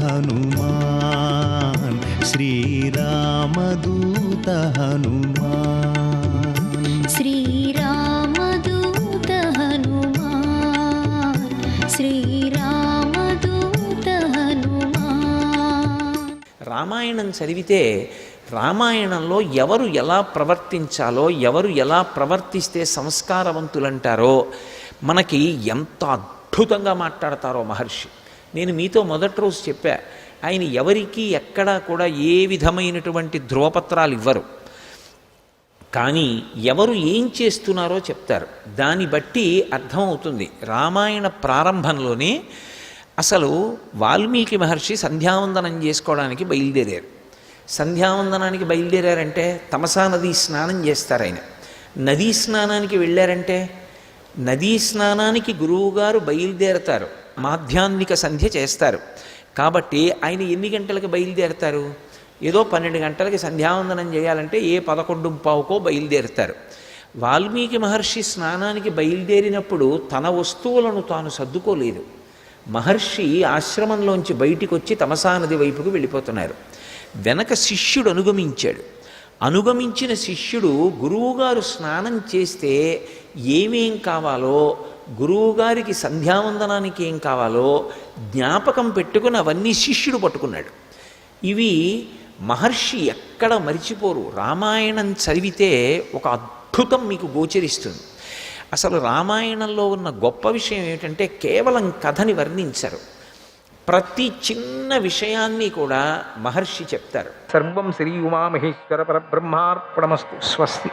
హనుమాన్ శ్రీరామదూత హనుమాన్ శ్రీరామదూత హనుమాన్ శ్రీరామదూత హనుమాన్. రామాయణం చదివితే రామాయణంలో ఎవరు ఎలా ప్రవర్తించాలో, ఎవరు ఎలా ప్రవర్తిస్తే సంస్కారవంతులంటారో మనకి ఎంత అద్భుతంగా మాట్లాడతారో మహర్షి. నేను మీతో మొదటి రోజు చెప్పా, ఆయన ఎవరికి ఎక్కడా కూడా ఏ విధమైనటువంటి ధ్రువపత్రాలు ఇవ్వరు, కానీ ఎవరు ఏం చేస్తున్నారో చెప్తారు. దాన్ని బట్టి అర్థమవుతుంది. రామాయణ ప్రారంభంలోనే అసలు వాల్మీకి మహర్షి సంధ్యావందనం చేసుకోవడానికి బయలుదేరారు. సంధ్యావందనానికి బయలుదేరారంటే తమసా నదీ స్నానం చేస్తారు ఆయన. నదీ స్నానానికి వెళ్ళారంటే నదీ స్నానానికి గురువుగారు బయలుదేరతారు, మాధ్యాహ్నిక సంధ్య చేస్తారు. కాబట్టి ఆయన ఎన్ని గంటలకు బయలుదేరతారు? ఏదో 12 గంటలకి సంధ్యావందనం చేయాలంటే 11:15కో బయలుదేరుతారు. వాల్మీకి మహర్షి స్నానానికి బయలుదేరినప్పుడు తన వస్తువులను తాను సర్దుకోలేదు. మహర్షి ఆశ్రమంలోంచి బయటికి వచ్చి తమసా నది వైపుకు వెళ్ళిపోతున్నారు. వెనక శిష్యుడు అనుగమించాడు. అనుగమించిన శిష్యుడు గురువుగారు స్నానం చేస్తే ఏమేం కావాలో, గురువుగారికి సంధ్యావందనానికి ఏం కావాలో జ్ఞాపకం పెట్టుకుని అవన్నీ శిష్యుడు పట్టుకున్నాడు. ఇవి మహర్షి ఎక్కడ మరిచిపోరు. రామాయణం చదివితే ఒక అద్భుతం మీకు గోచరిస్తుంది. అసలు రామాయణంలో ఉన్న గొప్ప విషయం ఏమిటంటే కేవలం కథని వర్ణించరు, ప్రతి చిన్న విషయాన్ని కూడా మహర్షి చెప్తారు. సర్వం శ్రీ ఉమామహేశ్వర పరబ్రహ్మార్పణమస్తు. స్వస్తి.